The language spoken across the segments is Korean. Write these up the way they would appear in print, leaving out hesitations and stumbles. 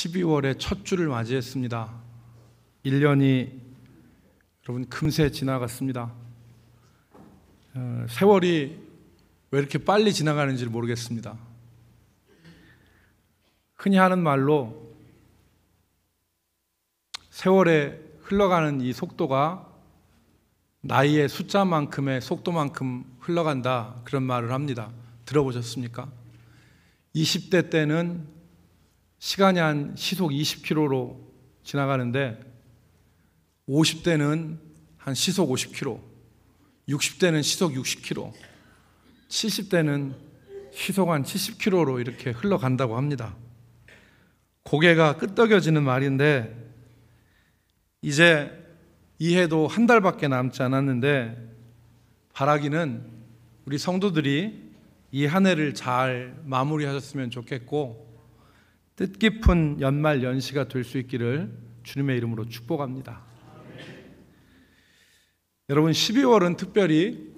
12월의 첫 주를 맞이했습니다. 1년이 여러분 금세 지나갔습니다. 세월이 왜 이렇게 빨리 지나가는지 모르겠습니다. 흔히 하는 말로 세월에 흘러가는 이 속도가 나이의 숫자만큼의 속도만큼 흘러간다, 그런 말을 합니다. 들어보셨습니까? 20대 때는 시간이 한 시속 20km로 지나가는데 50대는 한 시속 50km, 60대는 시속 60km, 70대는 시속 한 70km로 이렇게 흘러간다고 합니다. 고개가 끄덕여지는 말인데 이제 이 해도 한 달밖에 남지 않았는데 바라기는 우리 성도들이 이 한 해를 잘 마무리하셨으면 좋겠고 뜻깊은 연말 연시가 될 수 있기를 주님의 이름으로 축복합니다. 여러분, 12월은 특별히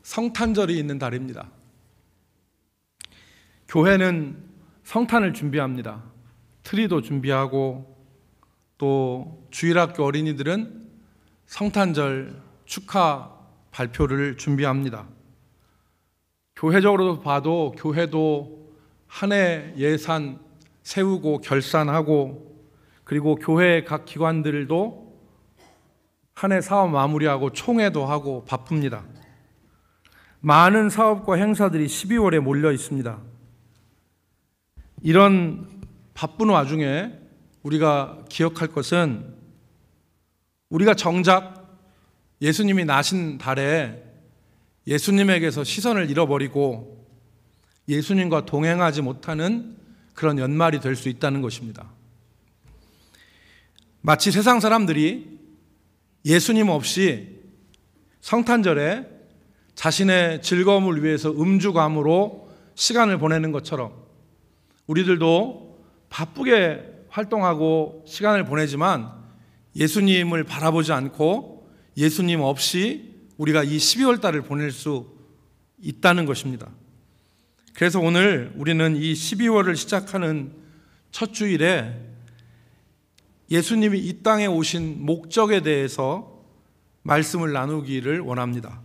성탄절이 있는 달입니다. 교회는 성탄을 준비합니다. 트리도 준비하고 또 주일학교 어린이들은 성탄절 축하 발표를 준비합니다. 교회적으로 봐도 교회도 한 해 예산 세우고 결산하고, 그리고 교회 각 기관들도 한 해 사업 마무리하고 총회도 하고 바쁩니다. 많은 사업과 행사들이 12월에 몰려 있습니다. 이런 바쁜 와중에 우리가 기억할 것은 우리가 정작 예수님이 나신 달에 예수님에게서 시선을 잃어버리고 예수님과 동행하지 못하는 그런 연말이 될 수 있다는 것입니다. 마치 세상 사람들이 예수님 없이 성탄절에 자신의 즐거움을 위해서 음주감으로 시간을 보내는 것처럼 우리들도 바쁘게 활동하고 시간을 보내지만 예수님을 바라보지 않고 예수님 없이 우리가 이 12월 달을 보낼 수 있다는 것입니다. 그래서 오늘 우리는 이 12월을 시작하는 첫 주일에 예수님이 이 땅에 오신 목적에 대해서 말씀을 나누기를 원합니다.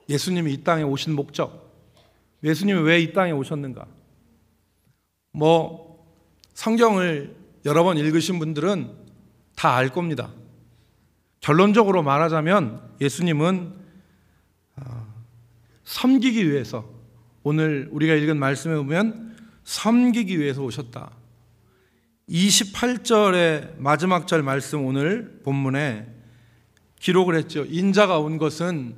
예수님이 이 땅에 오신 목적, 예수님이 왜 이 땅에 오셨는가? 성경을 여러 번 읽으신 분들은 다 알 겁니다. 결론적으로 말하자면 예수님은 섬기기 위해서, 오늘 우리가 읽은 말씀에 보면 섬기기 위해서 오셨다. 28절의 마지막 절 말씀, 오늘 본문에 기록을 했죠. 인자가 온 것은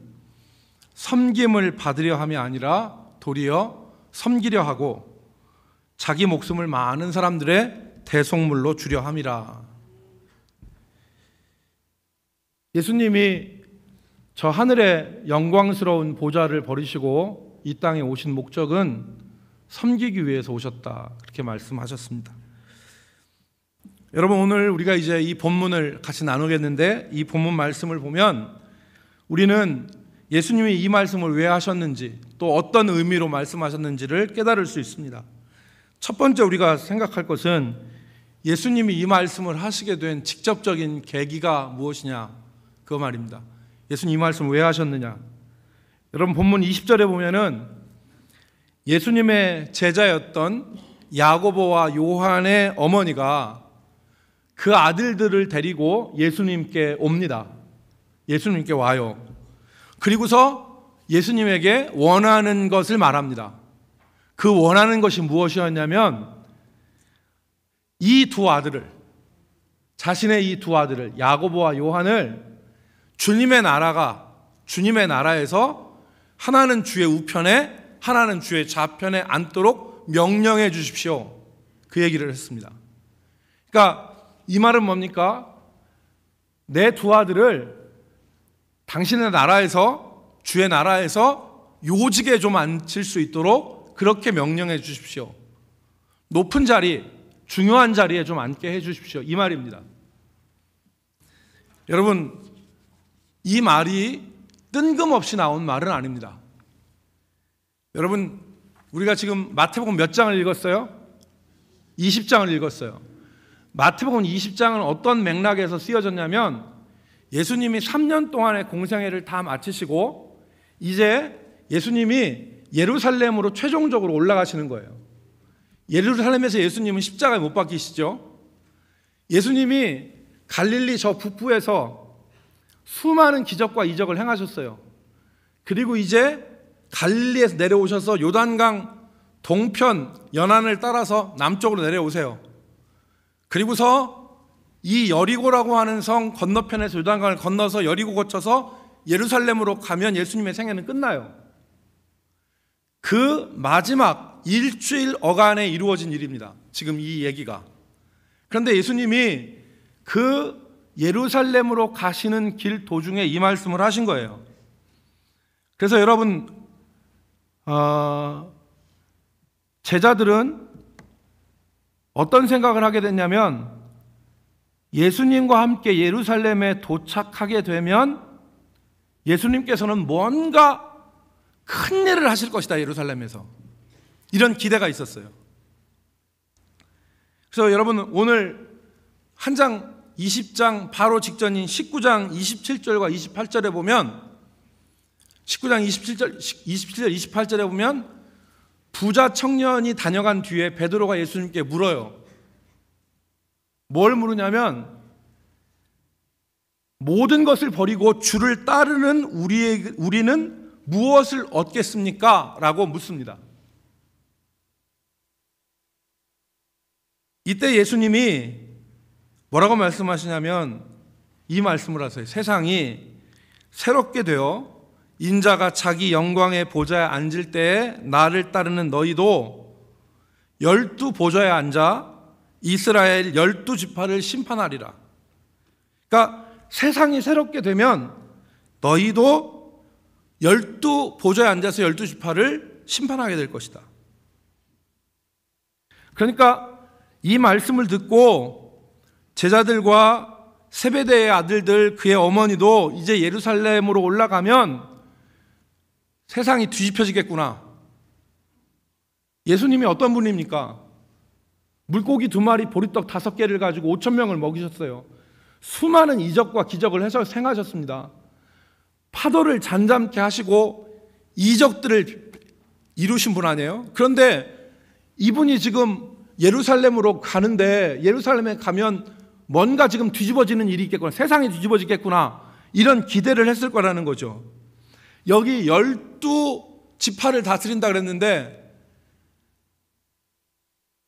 섬김을 받으려 함이 아니라 도리어 섬기려 하고 자기 목숨을 많은 사람들의 대속물로 주려 함이라. 예수님이 저 하늘의 영광스러운 보좌를 버리시고 이 땅에 오신 목적은 섬기기 위해서 오셨다, 그렇게 말씀하셨습니다. 여러분, 오늘 우리가 이제 이 본문을 같이 나누겠는데 이 본문 말씀을 보면 우리는 예수님이 이 말씀을 왜 하셨는지 또 어떤 의미로 말씀하셨는지를 깨달을 수 있습니다. 첫 번째 우리가 생각할 것은 예수님이 이 말씀을 하시게 된 직접적인 계기가 무엇이냐, 그 말입니다. 예수님 이 말씀을 왜 하셨느냐? 여러분, 본문 20절에 보면은 예수님의 제자였던 야고보와 요한의 어머니가 그 아들들을 데리고 예수님께 옵니다. 예수님께 와요. 그리고서 예수님에게 원하는 것을 말합니다. 그 원하는 것이 무엇이었냐면 이 두 아들을, 자신의 이 두 아들을, 야고보와 요한을 주님의 나라에서 하나는 주의 우편에 하나는 주의 좌편에 앉도록 명령해 주십시오, 그 얘기를 했습니다. 그러니까 이 말은 뭡니까? 내 두 아들을 당신의 나라에서, 주의 나라에서 요직에 좀 앉힐 수 있도록 그렇게 명령해 주십시오. 높은 자리, 중요한 자리에 좀 앉게 해 주십시오, 이 말입니다. 여러분, 이 말이 뜬금없이 나온 말은 아닙니다. 여러분, 우리가 지금 마태복음 몇 장을 읽었어요? 20장을 읽었어요. 마태복음 20장은 어떤 맥락에서 쓰여졌냐면 예수님이 3년 동안의 공생애를 다 마치시고 이제 예수님이 예루살렘으로 최종적으로 올라가시는 거예요. 예루살렘에서 예수님은 십자가에 못 박히시죠. 예수님이 갈릴리 저 북부에서 수많은 기적과 이적을 행하셨어요. 그리고 이제 갈릴리에서 내려오셔서 요단강 동편 연안을 따라서 남쪽으로 내려오세요. 그리고서 이 여리고라고 하는 성 건너편에서 요단강을 건너서 여리고 거쳐서 예루살렘으로 가면 예수님의 생애는 끝나요. 그 마지막 일주일 어간에 이루어진 일입니다. 지금 이 얘기가. 그런데 예수님이 그 예루살렘으로 가시는 길 도중에 이 말씀을 하신 거예요. 그래서 여러분, 제자들은 어떤 생각을 하게 됐냐면 예수님과 함께 예루살렘에 도착하게 되면 예수님께서는 뭔가 큰 일을 하실 것이다, 예루살렘에서. 이런 기대가 있었어요. 그래서 여러분, 오늘 한 장 20장 바로 직전인 19장 27절과 28절에 보면 19장 27절, 28절에 보면 부자 청년이 다녀간 뒤에 베드로가 예수님께 물어요. 뭘 물으냐면 모든 것을 버리고 주를 따르는 우리는 무엇을 얻겠습니까? 라고 묻습니다. 이때 예수님이 뭐라고 말씀하시냐면 이 말씀을 하세요. 세상이 새롭게 되어 인자가 자기 영광의 보좌에 앉을 때에 나를 따르는 너희도 12보좌에 앉아 이스라엘 12지파를 심판하리라. 그러니까 세상이 새롭게 되면 너희도 12보좌에 앉아서 12지파를 심판하게 될 것이다. 그러니까 이 말씀을 듣고 제자들과 세베대의 아들들 그의 어머니도 이제 예루살렘으로 올라가면 세상이 뒤집혀지겠구나. 예수님이 어떤 분입니까? 물고기 2마리 보리떡 5개를 가지고 5,000명을 먹이셨어요. 수많은 이적과 기적을 해서 행하셨습니다. 파도를 잠잠케 하시고 이적들을 이루신 분 아니에요? 그런데 이분이 지금 예루살렘으로 가는데 예루살렘에 가면 뭔가 지금 뒤집어지는 일이 있겠구나, 세상이 뒤집어지겠구나, 이런 기대를 했을 거라는 거죠. 여기 12지파를 다스린다 그랬는데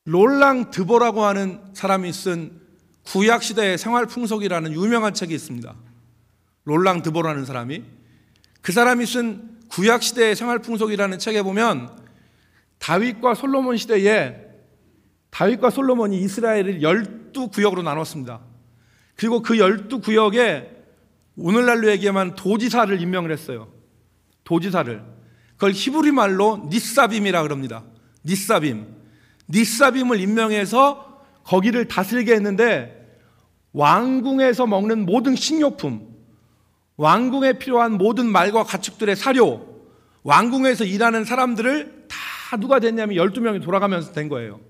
롤랑 드보라고 하는 사람이 쓴 구약시대의 생활풍속이라는 유명한 책이 있습니다. 롤랑 드보라는 사람이, 그 사람이 쓴 구약시대의 생활풍속이라는 책에 보면 다윗과 솔로몬 시대에 다윗과 솔로몬이 이스라엘을 12구역으로 나눴습니다. 그리고 그 12구역에 오늘날로 얘기하면 도지사를 임명을 했어요. 도지사를. 그걸 히브리 말로 니사빔이라 그럽니다. 니사빔을 임명해서 거기를 다스리게 했는데 왕궁에서 먹는 모든 식료품, 왕궁에 필요한 모든 말과 가축들의 사료, 왕궁에서 일하는 사람들을 다 누가 됐냐면 12명이 돌아가면서 된 거예요.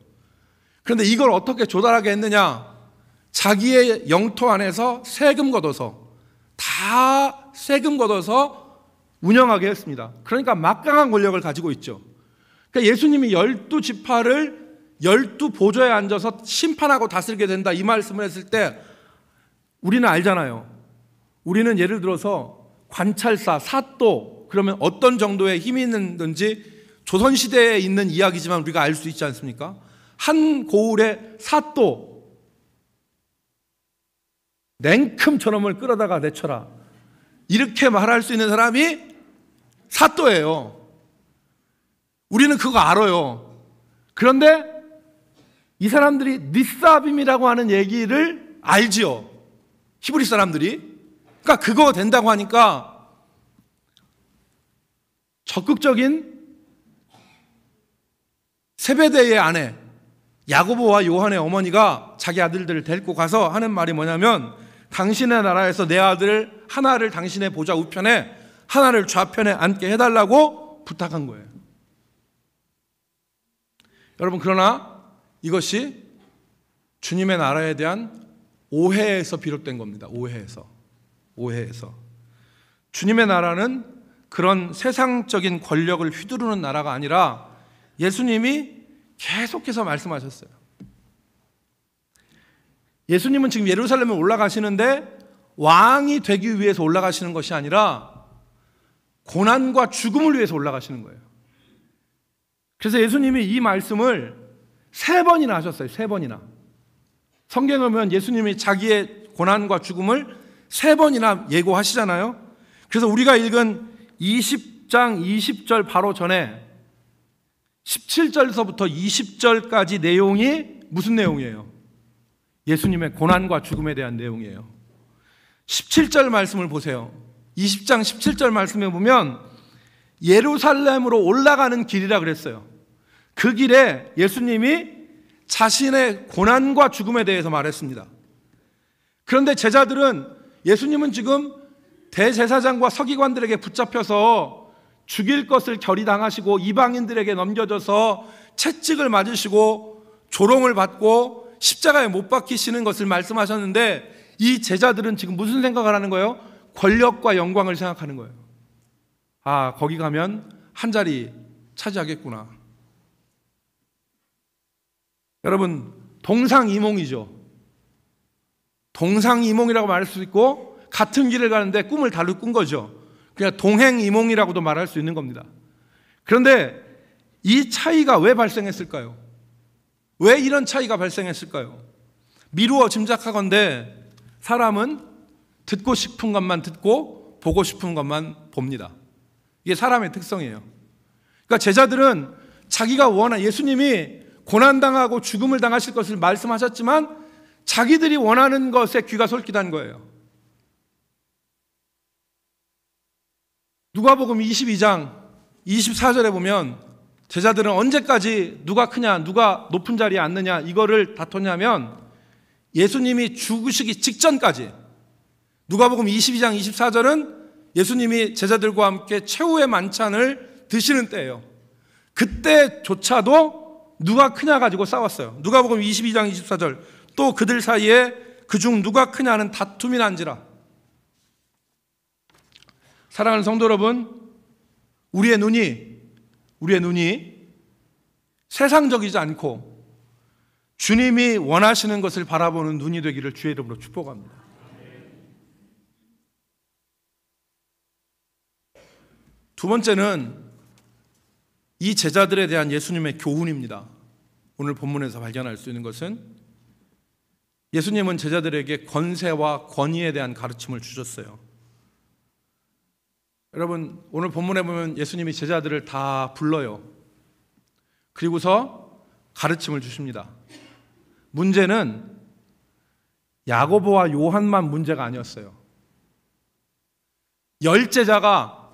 그런데 이걸 어떻게 조달하게 했느냐? 자기의 영토 안에서 세금 걷어서, 다 세금 걷어서 운영하게 했습니다. 그러니까 막강한 권력을 가지고 있죠. 그러니까 예수님이 12지파를 12보좌에 앉아서 심판하고 다스리게 된다, 이 말씀을 했을 때 우리는 알잖아요. 우리는 예를 들어서 관찰사, 사또, 그러면 어떤 정도의 힘이 있는지 조선시대에 있는 이야기지만 우리가 알 수 있지 않습니까? 한 고을의 사또, 냉큼 저놈을 끌어다가 내쳐라, 이렇게 말할 수 있는 사람이 사또예요. 우리는 그거 알아요. 그런데 이 사람들이 니사빔이라고 하는 얘기를 알지요, 히브리 사람들이. 그러니까 그거 된다고 하니까 적극적인 세베대의 아내 야고보와 요한의 어머니가 자기 아들들을 데리고 가서 하는 말이 뭐냐면, 당신의 나라에서 내 아들 하나를 당신의 보좌 우편에, 하나를 좌편에 앉게 해달라고 부탁한 거예요. 여러분, 그러나 이것이 주님의 나라에 대한 오해에서 비롯된 겁니다. 오해에서. 주님의 나라는 그런 세상적인 권력을 휘두르는 나라가 아니라 예수님이 계속해서 말씀하셨어요. 예수님은 지금 예루살렘에 올라가시는데 왕이 되기 위해서 올라가시는 것이 아니라 고난과 죽음을 위해서 올라가시는 거예요. 그래서 예수님이 이 말씀을 3번이나 하셨어요. 3번이나. 성경을 보면 예수님이 자기의 고난과 죽음을 3번이나 예고하시잖아요. 그래서 우리가 읽은 20장 20절 바로 전에 17절서부터 20절까지 내용이 무슨 내용이에요? 예수님의 고난과 죽음에 대한 내용이에요. 17절 말씀을 보세요. 20장 17절 말씀에 보면 예루살렘으로 올라가는 길이라 그랬어요. 그 길에 예수님이 자신의 고난과 죽음에 대해서 말했습니다. 그런데 제자들은 예수님은 지금 대제사장과 서기관들에게 붙잡혀서 죽일 것을 결의당하시고 이방인들에게 넘겨져서 채찍을 맞으시고 조롱을 받고 십자가에 못 박히시는 것을 말씀하셨는데 이 제자들은 지금 무슨 생각을 하는 거예요? 권력과 영광을 생각하는 거예요. 아, 거기 가면 한 자리 차지하겠구나. 여러분, 동상이몽이죠. 동상이몽이라고 말할 수 있고 같은 길을 가는데 꿈을 다르게 꾼 거죠. 그냥 동행이몽이라고도 말할 수 있는 겁니다. 그런데 이 차이가 왜 발생했을까요? 왜 이런 차이가 발생했을까요? 미루어 짐작하건대 사람은 듣고 싶은 것만 듣고 보고 싶은 것만 봅니다. 이게 사람의 특성이에요. 그러니까 제자들은 자기가 원한, 예수님이 고난당하고 죽음을 당하실 것을 말씀하셨지만 자기들이 원하는 것에 귀가 솔깃한 거예요. 누가복음 22장 24절에 보면 제자들은 언제까지 누가 크냐, 누가 높은 자리에 앉느냐 이거를 다퉜냐면 예수님이 죽으시기 직전까지. 누가복음 22장 24절은 예수님이 제자들과 함께 최후의 만찬을 드시는 때예요. 그때조차도 누가 크냐 가지고 싸웠어요. 누가복음 22장 24절 또 그들 사이에 그중 누가 크냐는 다툼이 난지라. 사랑하는 성도 여러분, 우리의 눈이 세상적이지 않고 주님이 원하시는 것을 바라보는 눈이 되기를 주의 이름으로 축복합니다. 두 번째는 이 제자들에 대한 예수님의 교훈입니다. 오늘 본문에서 발견할 수 있는 것은 예수님은 제자들에게 권세와 권위에 대한 가르침을 주셨어요. 여러분, 오늘 본문에 보면 예수님이 제자들을 다 불러요. 그리고서 가르침을 주십니다. 문제는 야고보와 요한만 문제가 아니었어요. 10제자가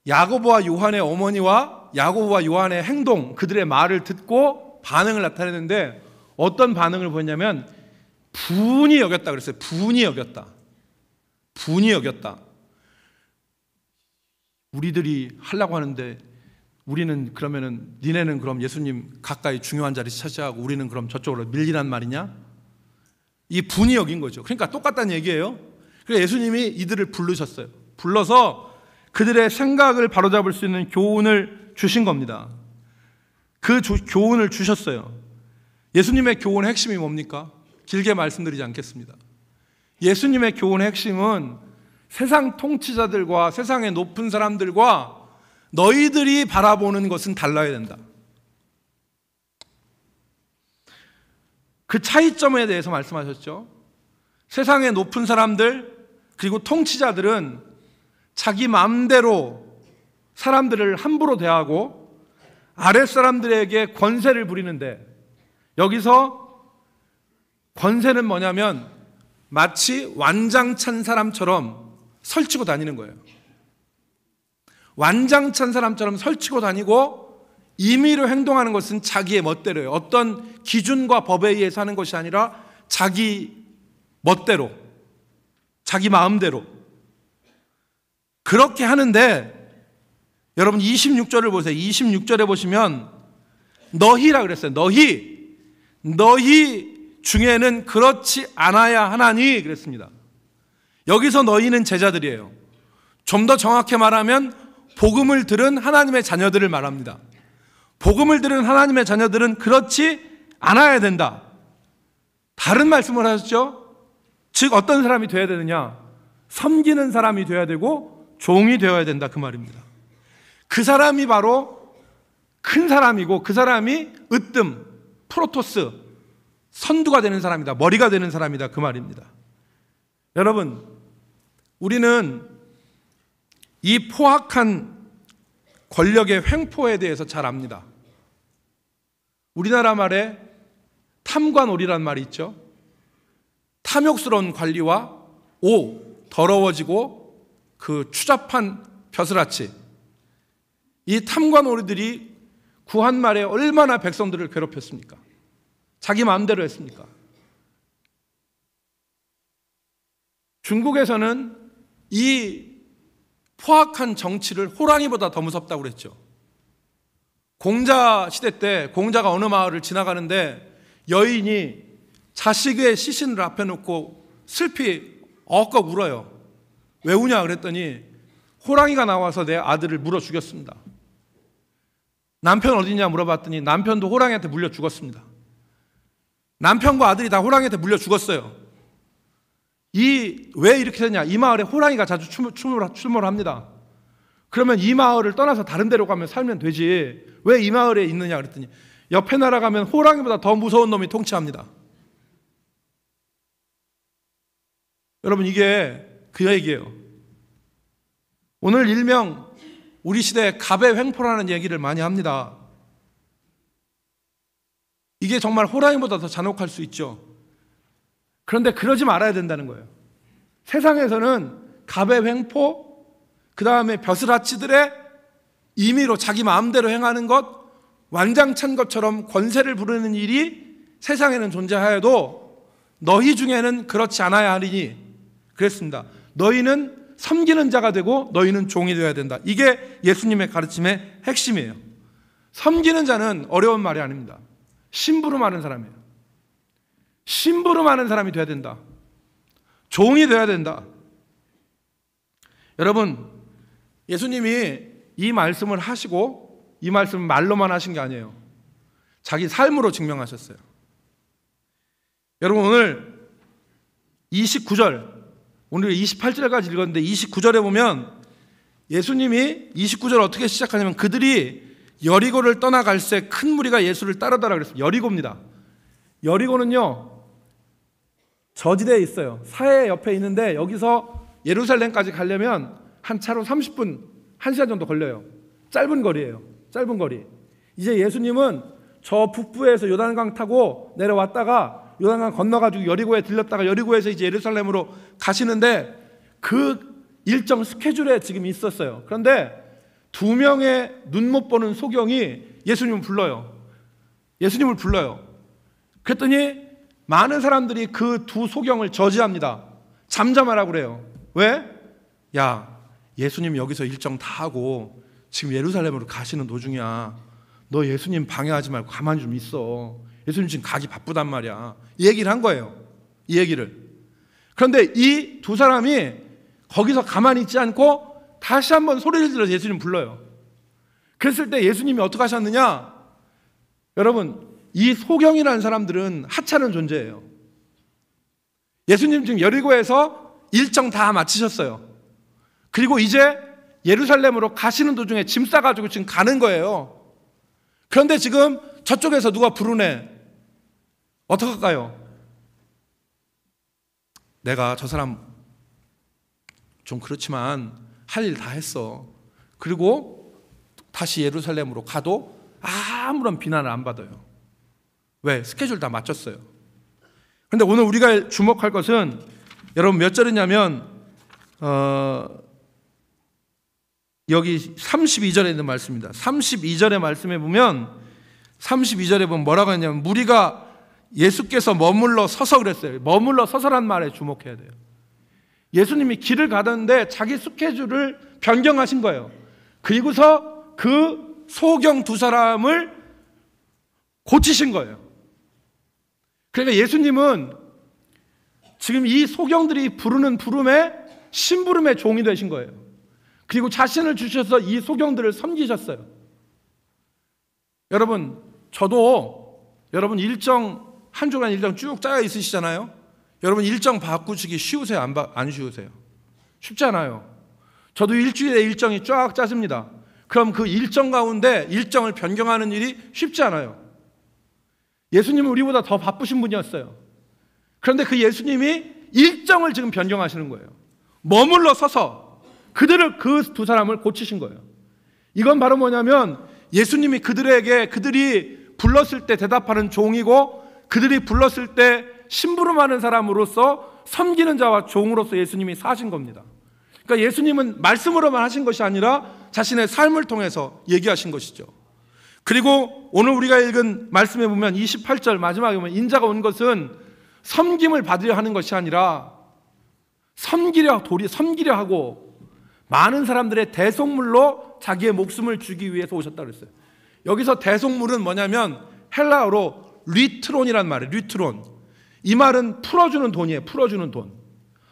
야고보와 요한의 어머니와 야고보와 요한의 행동, 그들의 말을 듣고 반응을 나타내는데 어떤 반응을 보였냐면 분이 여겼다 그랬어요. 분이 여겼다. 우리들이 하려고 하는데 우리는 그러면은 니네는 그럼 예수님 가까이 중요한 자리 차지하고 우리는 그럼 저쪽으로 밀리란 말이냐? 이 분이 여긴 거죠. 그러니까 똑같다는 얘기예요. 그래서 예수님이 이들을 부르셨어요. 불러서 그들의 생각을 바로잡을 수 있는 교훈을 주신 겁니다. 그 교훈을 주셨어요. 예수님의 교훈의 핵심이 뭡니까? 길게 말씀드리지 않겠습니다. 예수님의 교훈의 핵심은 세상 통치자들과 세상의 높은 사람들과 너희들이 바라보는 것은 달라야 된다. 그 차이점에 대해서 말씀하셨죠. 세상의 높은 사람들 그리고 통치자들은 자기 마음대로 사람들을 함부로 대하고 아랫사람들에게 권세를 부리는데 여기서 권세는 뭐냐면 마치 완장찬 사람처럼 설치고 다니는 거예요. 완장찬 사람처럼 설치고 다니고 임의로 행동하는 것은 자기의 멋대로예요. 어떤 기준과 법에 의해서 하는 것이 아니라 자기 멋대로, 자기 마음대로 그렇게 하는데 여러분 26절을 보세요. 26절에 보시면 너희라 그랬어요. 너희 중에는 그렇지 않아야 하나니 그랬습니다. 여기서 너희는 제자들이에요. 좀 더 정확히 말하면 복음을 들은 하나님의 자녀들을 말합니다. 복음을 들은 하나님의 자녀들은 그렇지 않아야 된다. 다른 말씀을 하셨죠. 즉 어떤 사람이 되어야 되느냐? 섬기는 사람이 되어야 되고 종이 되어야 된다, 그 말입니다. 그 사람이 바로 큰 사람이고 그 사람이 으뜸, 프로토스, 선두가 되는 사람이다, 머리가 되는 사람이다, 그 말입니다. 여러분, 우리는 이 포악한 권력의 횡포에 대해서 잘 압니다. 우리나라 말에 탐관오리란 말이 있죠. 탐욕스러운 관리와 더러워지고 그 추잡한 벼슬아치. 이 탐관오리들이 구한말에 얼마나 백성들을 괴롭혔습니까? 자기 마음대로 했습니까? 중국에서는 이 포악한 정치를 호랑이보다 더 무섭다고 그랬죠. 공자 시대 때 공자가 어느 마을을 지나가는데 여인이 자식의 시신을 앞에 놓고 슬피 엇꺽 울어요. 왜 우냐 그랬더니 호랑이가 나와서 내 아들을 물어 죽였습니다. 남편 어디냐 물어봤더니 남편도 호랑이한테 물려 죽었습니다. 남편과 아들이 다 호랑이한테 물려 죽었어요. 왜 이렇게 되냐? 이 마을에 호랑이가 자주 출몰합니다. 그러면 이 마을을 떠나서 다른 데로 가면 살면 되지. 왜 이 마을에 있느냐 그랬더니 옆에 나라 가면 호랑이보다 더 무서운 놈이 통치합니다. 여러분, 이게 그 얘기예요. 오늘 일명 우리 시대에 갑의 횡포라는 얘기를 많이 합니다. 이게 정말 호랑이보다 더 잔혹할 수 있죠. 그런데 그러지 말아야 된다는 거예요. 세상에서는 갑의 횡포, 그 다음에 벼슬아치들의 임의로 자기 마음대로 행하는 것, 완장찬 것처럼 권세를 부르는 일이 세상에는 존재하여도 너희 중에는 그렇지 않아야 하리니 그랬습니다. 너희는 섬기는 자가 되고 너희는 종이 되어야 된다. 이게 예수님의 가르침의 핵심이에요. 섬기는 자는 어려운 말이 아닙니다. 심부름하는 사람이에요. 심부름하는 사람이 되어야 된다. 종이 되어야 된다. 여러분, 예수님이 이 말씀을 하시고 이 말씀을 말로만 하신 게 아니에요. 자기 삶으로 증명하셨어요. 여러분, 오늘 29절, 오늘 28절까지 읽었는데 29절에 보면 예수님이 29절 어떻게 시작하냐면 그들이 여리고를 떠나갈새 큰 무리가 예수를 따르더라 그랬어요. 여리고입니다. 여리고는요, 저지대에 있어요. 사해 옆에 있는데 여기서 예루살렘까지 가려면 한 차로 30분, 1시간 정도 걸려요. 짧은 거리예요. 짧은 거리. 이제 예수님은 저 북부에서 요단강 타고 내려왔다가 요단강 건너가지고 여리고에 들렸다가 여리고에서 이제 예루살렘으로 가시는데 그 일정 스케줄에 지금 있었어요. 그런데 두 명의 눈 못 보는 소경이 예수님을 불러요. 예수님을 불러요. 그랬더니 많은 사람들이 그 두 소경을 저지합니다. 잠잠하라고 그래요. 왜? 야, 예수님 여기서 일정 다 하고 지금 예루살렘으로 가시는 도중이야. 너 예수님 방해하지 말고 가만히 좀 있어. 예수님 지금 가기 바쁘단 말이야. 이 얘기를 한 거예요. 이 얘기를. 그런데 이 두 사람이 거기서 가만히 있지 않고 다시 한번 소리를 질러서 예수님 불러요. 그랬을 때 예수님이 어떻게 하셨느냐? 여러분, 이 소경이라는 사람들은 하찮은 존재예요. 예수님 지금 여리고에서 일정 다 마치셨어요. 그리고 이제 예루살렘으로 가시는 도중에 짐 싸가지고 지금 가는 거예요. 그런데 지금 저쪽에서 누가 부르네. 어떡할까요? 내가 저 사람 좀 그렇지만 할 일 다 했어. 그리고 다시 예루살렘으로 가도 아무런 비난을 안 받아요. 왜? 스케줄 다 맞췄어요. 그런데 오늘 우리가 주목할 것은 여러분 몇 절이냐면 여기 32절에 있는 말씀입니다. 32절의 말씀에 보면 32절에 보면 뭐라고 했냐면 무리가 예수께서 머물러 서서 그랬어요. 머물러 서서란 말에 주목해야 돼요. 예수님이 길을 가던데 자기 스케줄을 변경하신 거예요. 그리고서 그 소경 두 사람을 고치신 거예요. 그러니까 예수님은 지금 이 소경들이 부르는 부름에 심부름의 종이 되신 거예요. 그리고 자신을 주셔서 이 소경들을 섬기셨어요. 여러분, 저도 여러분 한 주간 일정 쭉 짜여 있으시잖아요. 여러분 일정 바꾸시기 쉬우세요? 안 쉬우세요? 쉽지 않아요. 저도 일주일에 일정이 쫙 짜집니다. 그럼 그 일정 가운데 일정을 변경하는 일이 쉽지 않아요. 예수님은 우리보다 더 바쁘신 분이었어요. 그런데 그 예수님이 일정을 지금 변경하시는 거예요. 머물러 서서 그 두 사람을 고치신 거예요. 이건 바로 뭐냐면 예수님이 그들이 불렀을 때 대답하는 종이고 그들이 불렀을 때 심부름하는 사람으로서 섬기는 자와 종으로서 예수님이 사신 겁니다. 그러니까 예수님은 말씀으로만 하신 것이 아니라 자신의 삶을 통해서 얘기하신 것이죠. 그리고 오늘 우리가 읽은 말씀에 보면 28절 마지막에 보면 인자가 온 것은 섬김을 받으려 하는 것이 아니라 섬기려 하고 많은 사람들의 대속물로 자기의 목숨을 주기 위해서 오셨다 그랬어요. 여기서 대속물은 뭐냐면 헬라어로 리트론이란 말이에요. 리트론. 이 말은 풀어주는 돈이에요. 풀어주는 돈.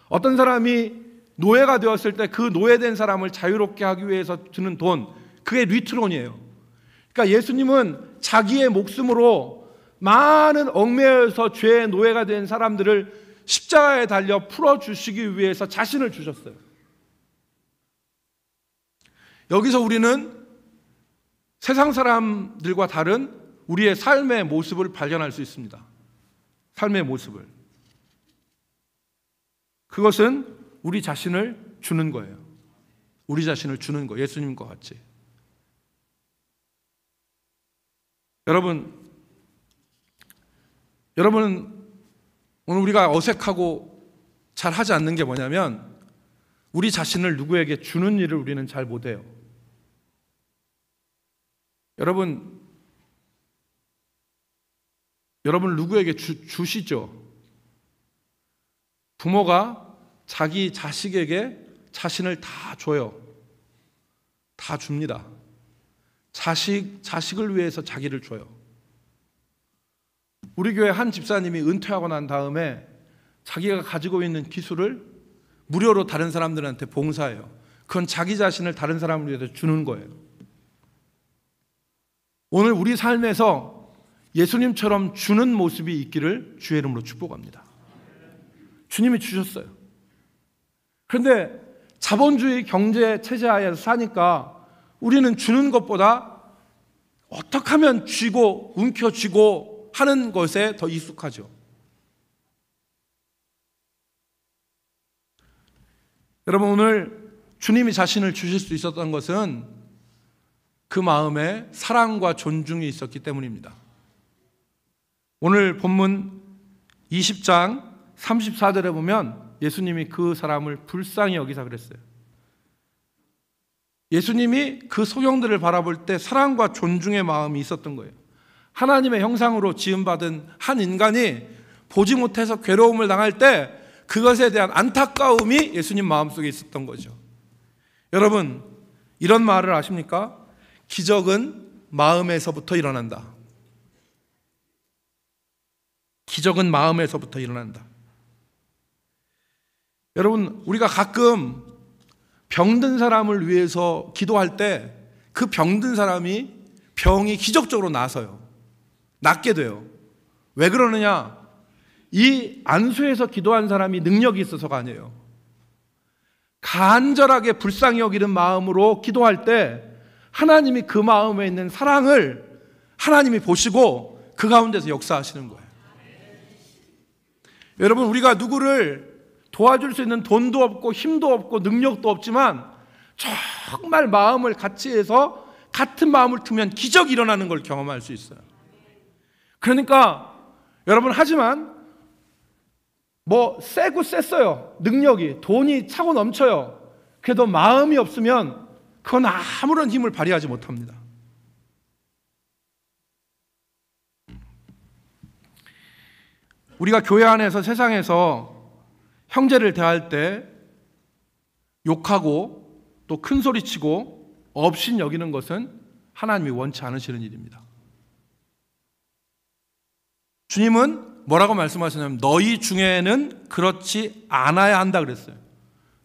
어떤 사람이 노예가 되었을 때 그 노예된 사람을 자유롭게 하기 위해서 주는 돈, 그게 리트론이에요. 그러니까 예수님은 자기의 목숨으로 많은 얽매여서 죄의 노예가 된 사람들을 십자가에 달려 풀어주시기 위해서 자신을 주셨어요. 여기서 우리는 세상 사람들과 다른 우리의 삶의 모습을 발견할 수 있습니다. 삶의 모습을. 그것은 우리 자신을 주는 거예요. 우리 자신을 주는 거. 예수님과 같이. 여러분 오늘 우리가 어색하고 잘 하지 않는 게 뭐냐면 우리 자신을 누구에게 주는 일을 우리는 잘 못해요. 여러분 누구에게 주시죠? 부모가 자기 자식에게 자신을 다 줘요. 다 줍니다. 자식을 위해서 자기를 줘요. 우리 교회 한 집사님이 은퇴하고 난 다음에 자기가 가지고 있는 기술을 무료로 다른 사람들한테 봉사해요. 그건 자기 자신을 다른 사람을 위해서 주는 거예요. 오늘 우리 삶에서 예수님처럼 주는 모습이 있기를 주의 이름으로 축복합니다. 주님이 주셨어요. 그런데 자본주의 경제 체제 하에서 사니까 우리는 주는 것보다 어떻게 하면 쥐고 움켜쥐고 하는 것에 더 익숙하죠. 여러분 오늘 주님이 자신을 주실 수 있었던 것은 그 마음에 사랑과 존중이 있었기 때문입니다. 오늘 본문 20장 34절에 보면 예수님이 그 사람을 불쌍히 여기사 그랬어요. 예수님이 그 소경들을 바라볼 때 사랑과 존중의 마음이 있었던 거예요. 하나님의 형상으로 지음받은 한 인간이 보지 못해서 괴로움을 당할 때 그것에 대한 안타까움이 예수님 마음속에 있었던 거죠. 여러분 이런 말을 아십니까? 기적은 마음에서부터 일어난다. 기적은 마음에서부터 일어난다. 여러분 우리가 가끔 병든 사람을 위해서 기도할 때 그 병든 사람이 병이 기적적으로 나서요. 낫게 돼요. 왜 그러느냐? 이 안수에서 기도한 사람이 능력이 있어서가 아니에요. 간절하게 불쌍히 여기는 마음으로 기도할 때 하나님이 그 마음에 있는 사랑을 하나님이 보시고 그 가운데서 역사하시는 거예요. 여러분 우리가 누구를 도와줄 수 있는 돈도 없고 힘도 없고 능력도 없지만 정말 마음을 같이 해서 같은 마음을 두면 기적이 일어나는 걸 경험할 수 있어요. 그러니까 여러분 하지만 세고 셌어요. 능력이 돈이 차고 넘쳐요. 그래도 마음이 없으면 그건 아무런 힘을 발휘하지 못합니다. 우리가 교회 안에서 세상에서 형제를 대할 때 욕하고 또 큰 소리치고 업신 여기는 것은 하나님이 원치 않으시는 일입니다. 주님은 뭐라고 말씀하시냐면 너희 중에는 그렇지 않아야 한다 그랬어요.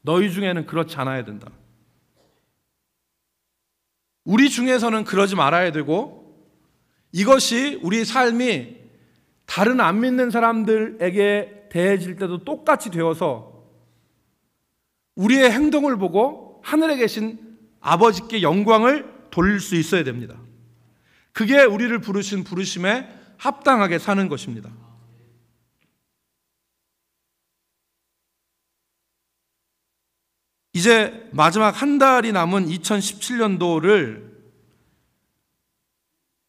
너희 중에는 그렇지 않아야 된다. 우리 중에서는 그러지 말아야 되고, 이것이 우리 삶이 다른 안 믿는 사람들에게 대해질 때도 똑같이 되어서 우리의 행동을 보고 하늘에 계신 아버지께 영광을 돌릴 수 있어야 됩니다. 그게 우리를 부르신 부르심에 합당하게 사는 것입니다. 이제 마지막 한 달이 남은 2017년도를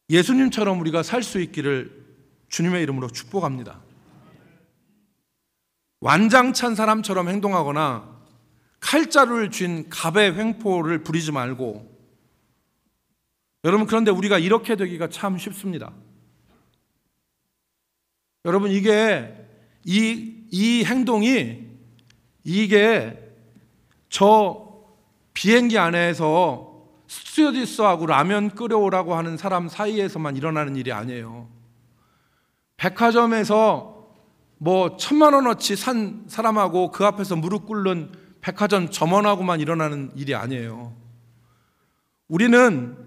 예수님처럼 우리가 살 수 있기를 주님의 이름으로 축복합니다. 완장찬 사람처럼 행동하거나 칼자루를 쥔 갑의 횡포를 부리지 말고, 여러분, 그런데 우리가 이렇게 되기가 참 쉽습니다. 여러분, 이 행동이, 이게 저 비행기 안에서 스튜어디스하고 라면 끓여오라고 하는 사람 사이에서만 일어나는 일이 아니에요. 백화점에서 뭐 1,000,000원어치 산 사람하고 그 앞에서 무릎 꿇는 백화점 점원하고만 일어나는 일이 아니에요. 우리는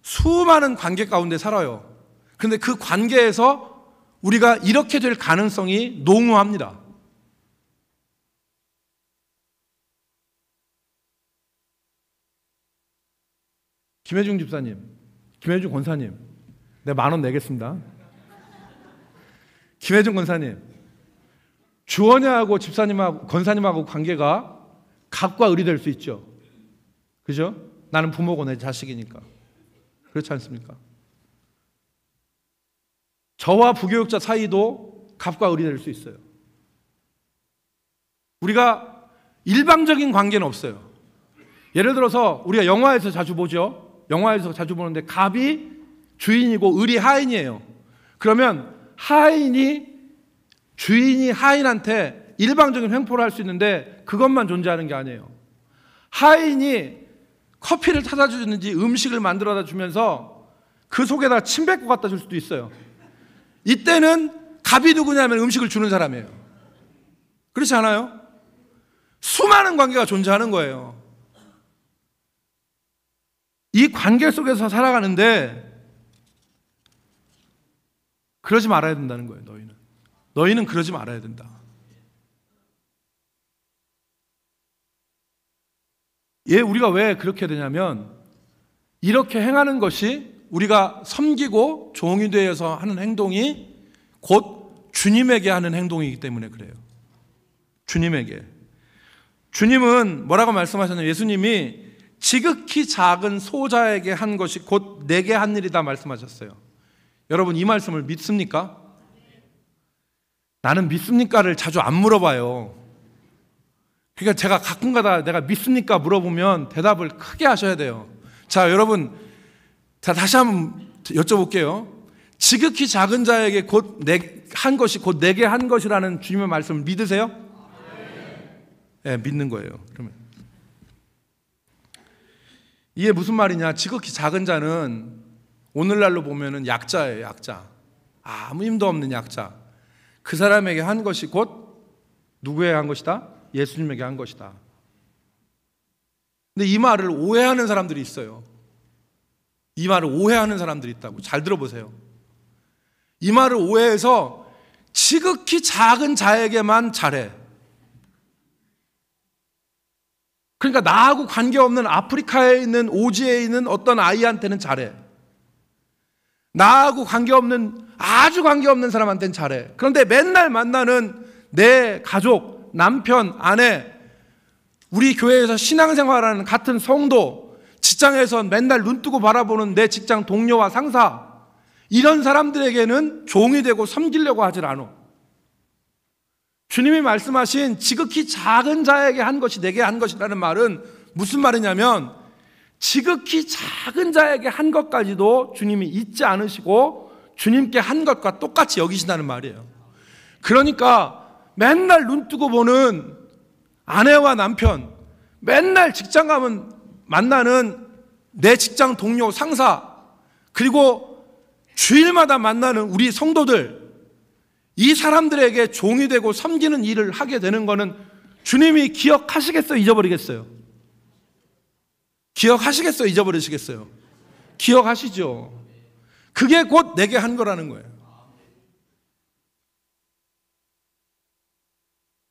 수많은 관계 가운데 살아요. 그런데 그 관계에서 우리가 이렇게 될 가능성이 농후합니다. 김혜중 집사님, 김혜중 권사님, 내가 10,000원 내겠습니다. 김혜중 권사님, 주원야하고 집사님하고 권사님하고 관계가 갑과 을이 될 수 있죠. 그죠? 나는 부모고 내 자식이니까. 그렇지 않습니까? 저와 부교육자 사이도 갑과 을이 될 수 있어요. 우리가 일방적인 관계는 없어요. 예를 들어서 우리가 영화에서 자주 보죠. 영화에서 자주 보는데 갑이 주인이고 을이 하인이에요. 그러면 주인이 하인한테 일방적인 횡포를 할 수 있는데 그것만 존재하는 게 아니에요. 하인이 커피를 타다 주든지 음식을 만들어다 주면서 그 속에다 침 뱉고 갖다 줄 수도 있어요. 이때는 갑이 누구냐면 음식을 주는 사람이에요. 그렇지 않아요? 수많은 관계가 존재하는 거예요. 이 관계 속에서 살아가는데 그러지 말아야 된다는 거예요. 너희는 그러지 말아야 된다. 우리가 왜 그렇게 되냐면, 이렇게 행하는 것이 우리가 섬기고 종이 되어서 하는 행동이 곧 주님에게 하는 행동이기 때문에 그래요. 주님은 뭐라고 말씀하셨냐면, 예수님이 지극히 작은 소자에게 한 것이 곧 내게 한 일이다 말씀하셨어요. 여러분, 이 말씀을 믿습니까? 나는 믿습니까를 자주 안 물어봐요. 그러니까 제가 가끔가다 내가 믿습니까 물어보면 대답을 크게 하셔야 돼요. 자, 여러분, 다시 한번 여쭤볼게요. 지극히 작은 자에게 곧 한 것이 곧 내게 한 것이라는 주님의 말씀을 믿으세요? 네, 믿는 거예요. 그러면 이게 무슨 말이냐? 지극히 작은 자는 오늘날로 보면은 약자예요. 약자. 아무 힘도 없는 약자. 그 사람에게 한 것이 곧 누구에게 한 것이다? 예수님에게 한 것이다. 근데 이 말을 오해하는 사람들이 있어요. 이 말을 오해하는 사람들이 있다고. 잘 들어보세요. 이 말을 오해해서 지극히 작은 자에게만 잘해. 그러니까 나하고 관계없는 아프리카에 있는 오지에 있는 어떤 아이한테는 잘해. 나하고 관계없는, 아주 관계없는 사람한테는 잘해. 그런데 맨날 만나는 내 가족, 남편, 아내, 우리 교회에서 신앙생활하는 같은 성도, 직장에서 맨날 눈뜨고 바라보는 내 직장 동료와 상사, 이런 사람들에게는 종이 되고 섬기려고 하질 않아. 주님이 말씀하신 지극히 작은 자에게 한 것이 내게 한 것이라는 말은 무슨 말이냐면, 지극히 작은 자에게 한 것까지도 주님이 잊지 않으시고 주님께 한 것과 똑같이 여기신다는 말이에요. 그러니까 맨날 눈뜨고 보는 아내와 남편, 맨날 직장 가면 만나는 내 직장 동료, 상사, 그리고 주일마다 만나는 우리 성도들, 이 사람들에게 종이 되고 섬기는 일을 하게 되는 것은 주님이 기억하시겠어요? 잊어버리겠어요? 기억하시겠어요? 잊어버리시겠어요? 기억하시죠. 그게 곧 내게 한 거라는 거예요.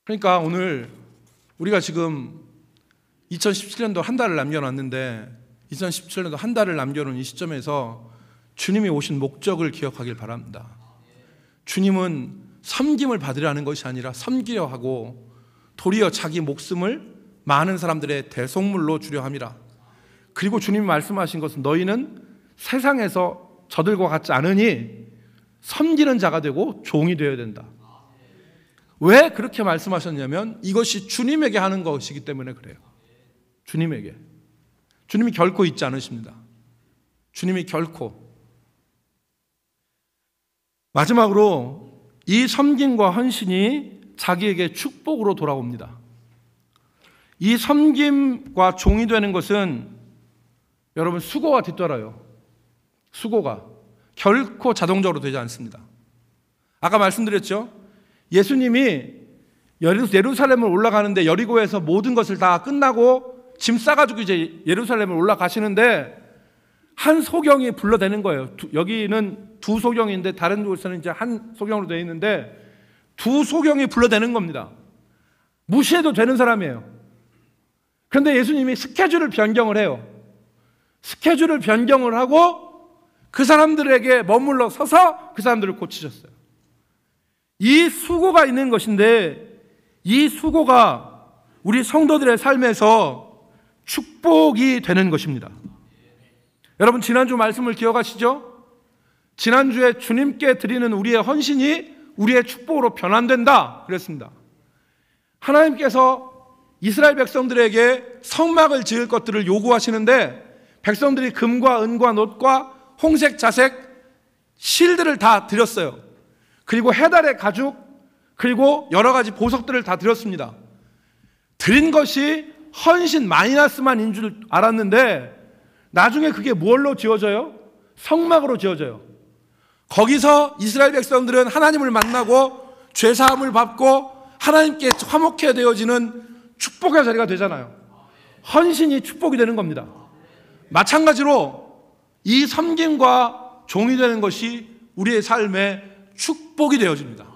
그러니까 오늘 우리가 지금 2017년도 한 달을 남겨놨는데 2017년도 한 달을 남겨놓은 이 시점에서 주님이 오신 목적을 기억하길 바랍니다. 주님은 섬김을 받으려는 것이 아니라 섬기려 하고 도리어 자기 목숨을 많은 사람들의 대속물로 주려 함이라. 그리고 주님이 말씀하신 것은 너희는 세상에서 저들과 같지 않으니 섬기는 자가 되고 종이 되어야 된다. 왜 그렇게 말씀하셨냐면 이것이 주님에게 하는 것이기 때문에 그래요. 주님에게. 주님이 결코 잊지 않으십니다. 주님이 결코. 마지막으로 이 섬김과 헌신이 자기에게 축복으로 돌아옵니다. 이 섬김과 종이 되는 것은 여러분 수고가 뒤따라요. 수고가 결코 자동적으로 되지 않습니다. 아까 말씀드렸죠? 예수님이 예루살렘을 올라가는데 여리고에서 모든 것을 다 끝나고 짐 싸가지고 이제 예루살렘을 올라가시는데 한 소경이 불러대는 거예요. 여기는 두 소경인데 다른 곳에는 이제 한 소경으로 되어 있는데 두 소경이 불러대는 겁니다. 무시해도 되는 사람이에요. 그런데 예수님이 스케줄을 변경을 해요. 스케줄을 변경을 하고 그 사람들에게 머물러 서서 그 사람들을 고치셨어요. 이 수고가 있는 것인데 이 수고가 우리 성도들의 삶에서 축복이 되는 것입니다. 여러분 지난주 말씀을 기억하시죠? 지난주에 주님께 드리는 우리의 헌신이 우리의 축복으로 변환된다 그랬습니다. 하나님께서 이스라엘 백성들에게 성막을 지을 것들을 요구하시는데 백성들이 금과 은과 놋과 홍색, 자색, 실들을 다 드렸어요. 그리고 해달의 가죽, 그리고 여러 가지 보석들을 다 드렸습니다. 드린 것이 헌신 마이너스만인 줄 알았는데 나중에 그게 뭘로 지어져요? 성막으로 지어져요. 거기서 이스라엘 백성들은 하나님을 만나고 죄사함을 받고 하나님께 화목해 되어지는 축복의 자리가 되잖아요. 헌신이 축복이 되는 겁니다. 마찬가지로 이 섬김과 종이 되는 것이 우리의 삶에 축복이 되어집니다.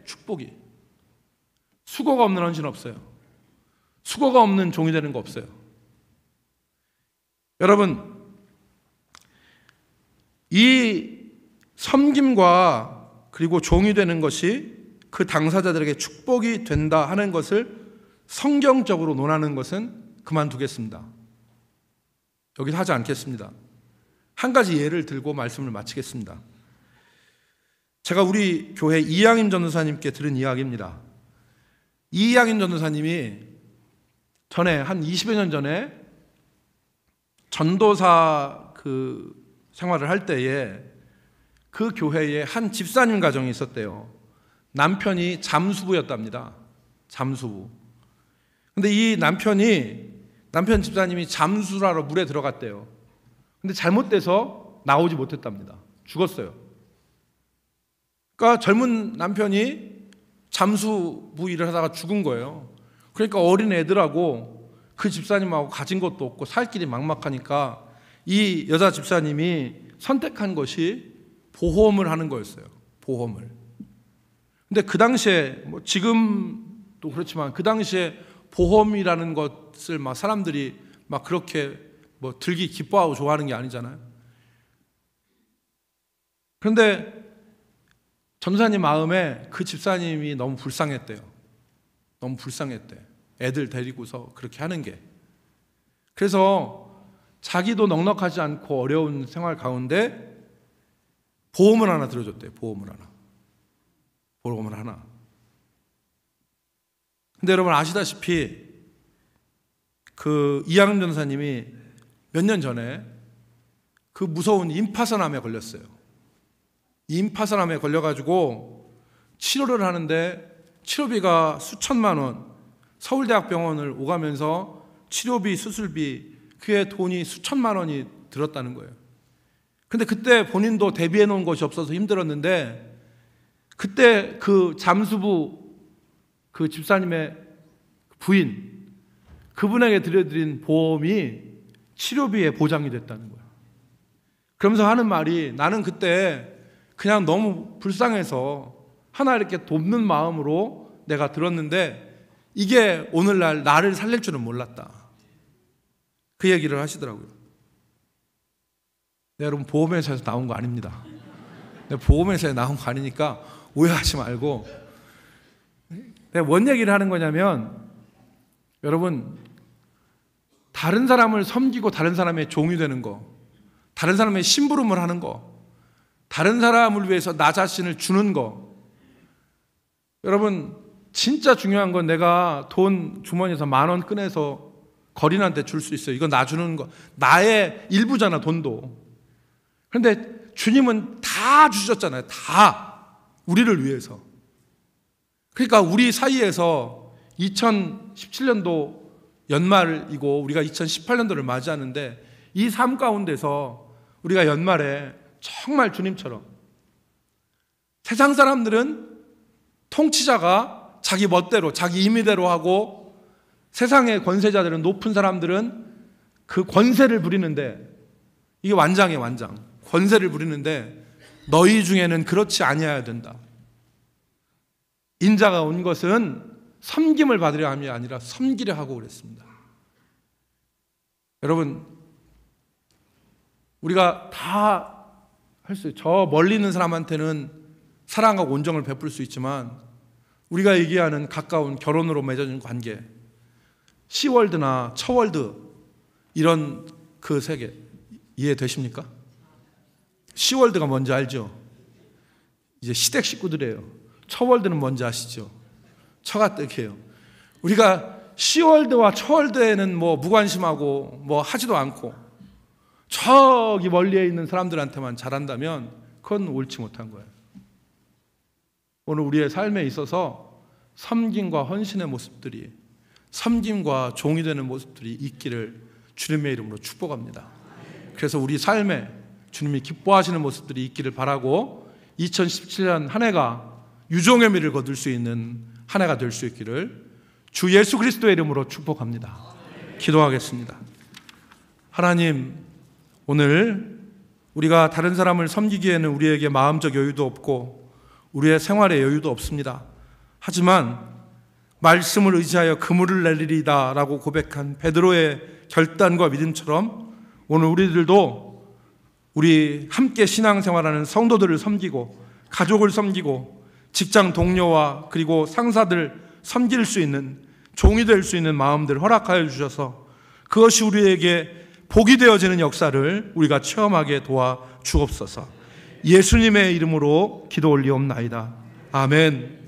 축복이. 수고가 없는 헌신 없어요. 수고가 없는 종이 되는 거 없어요. 여러분, 이 섬김과 그리고 종이 되는 것이 그 당사자들에게 축복이 된다 하는 것을 성경적으로 논하는 것은 그만두겠습니다. 여기서 하지 않겠습니다. 한 가지 예를 들고 말씀을 마치겠습니다. 제가 우리 교회 이양임 전도사님께 들은 이야기입니다. 이양임 전도사님이 전에 한 20여 년 전에 전도사 생활을 할 때에 그 교회에 한 집사님 가정이 있었대요. 남편이 잠수부였답니다. 잠수부. 근데 이 남편 집사님이 잠수를 하러 물에 들어갔대요. 근데 잘못돼서 나오지 못했답니다. 죽었어요. 그러니까 젊은 남편이 잠수부 일을 하다가 죽은 거예요. 그러니까 어린 애들하고 그 집사님하고 가진 것도 없고 살 길이 막막하니까 이 여자 집사님이 선택한 것이 보험을 하는 거였어요. 보험을. 근데 그 당시에 지금도 그렇지만 그 당시에 보험이라는 것을 막 사람들이 막 그렇게 들기 기뻐하고 좋아하는 게 아니잖아요. 그런데 전도사님 마음에 그 집사님이 너무 불쌍했대요. 너무 불쌍했대. 애들 데리고서 그렇게 하는 게. 그래서 자기도 넉넉하지 않고 어려운 생활 가운데 보험을 하나 들어줬대요. 보험을 하나. 근데 여러분 아시다시피 그 이양임 전도사님이 몇 년 전에 그 무서운 임파선암에 걸렸어요. 임파선암에 걸려가지고 치료를 하는데 치료비가 수천만 원, 서울대학병원을 오가면서 치료비, 수술비, 그게 돈이 수천만 원이 들었다는 거예요. 근데 그때 본인도 대비해 놓은 것이 없어서 힘들었는데 그때 그 잠수부 그 집사님의 부인, 그분에게 들여드린 보험이 치료비에 보장이 됐다는 거예요. 그러면서 하는 말이, 나는 그때 그냥 너무 불쌍해서 하나 이렇게 돕는 마음으로 내가 들었는데 이게 오늘날 나를 살릴 줄은 몰랐다. 그 얘기를 하시더라고요. 네, 여러분, 보험회사에서 나온 거 아닙니다. 네, 보험회사에 나온 거 아니니까 오해하지 말고, 내가 뭔 얘기를 하는 거냐면, 여러분, 다른 사람을 섬기고 다른 사람의 종이 되는 거, 다른 사람의 심부름을 하는 거, 다른 사람을 위해서 나 자신을 주는 거, 여러분, 진짜 중요한 건 내가 돈 주머니에서 10,000원 꺼내서 거린한테 줄 수 있어요. 이건 나 주는 거, 나의 일부잖아, 돈도. 그런데 주님은 다 주셨잖아요. 다 우리를 위해서. 그러니까 우리 사이에서 2017년도 연말이고 우리가 2018년도를 맞이하는데, 이 삶 가운데서 우리가 연말에 정말 주님처럼, 세상 사람들은 통치자가 자기 멋대로 자기 임의대로 하고, 세상의 권세자들은, 높은 사람들은 그 권세를 부리는데, 이게 완장이에요, 완장. 권세를 부리는데 너희 중에는 그렇지 아니어야 된다. 인자가 온 것은 섬김을 받으려 함이 아니라 섬기려 하고 그랬습니다. 여러분, 우리가 다 할 수 있어요. 저 멀리 있는 사람한테는 사랑과 온정을 베풀 수 있지만, 우리가 얘기하는 가까운 결혼으로 맺어진 관계, 시월드나 처월드, 이런 그 세계 이해되십니까? 시월드가 뭔지 알죠? 이제 시댁 식구들이에요. 처월드는 뭔지 아시죠? 처가 뜰게요. 우리가 시월드와 처월드에는 뭐 무관심하고 뭐 하지도 않고 저기 멀리에 있는 사람들한테만 잘한다면 그건 옳지 못한 거예요. 오늘 우리의 삶에 있어서 섬김과 헌신의 모습들이, 섬김과 종이 되는 모습들이 있기를 주님의 이름으로 축복합니다. 그래서 우리 삶에 주님이 기뻐하시는 모습들이 있기를 바라고, 2017년 한 해가 유종의 미를 거둘 수 있는 한 해가 될 수 있기를 주 예수 그리스도의 이름으로 축복합니다. 기도하겠습니다. 하나님, 오늘 우리가 다른 사람을 섬기기에는 우리에게 마음적 여유도 없고 우리의 생활의 여유도 없습니다. 하지만 말씀을 의지하여 그물을 내리리다 라고 고백한 베드로의 결단과 믿음처럼, 오늘 우리들도 우리 함께 신앙생활하는 성도들을 섬기고, 가족을 섬기고, 직장 동료와 그리고 상사들 섬길 수 있는, 종이 될 수 있는 마음들 허락하여 주셔서 그것이 우리에게 복이 되어지는 역사를 우리가 체험하게 도와 주옵소서. 예수님의 이름으로 기도 올리옵나이다. 아멘.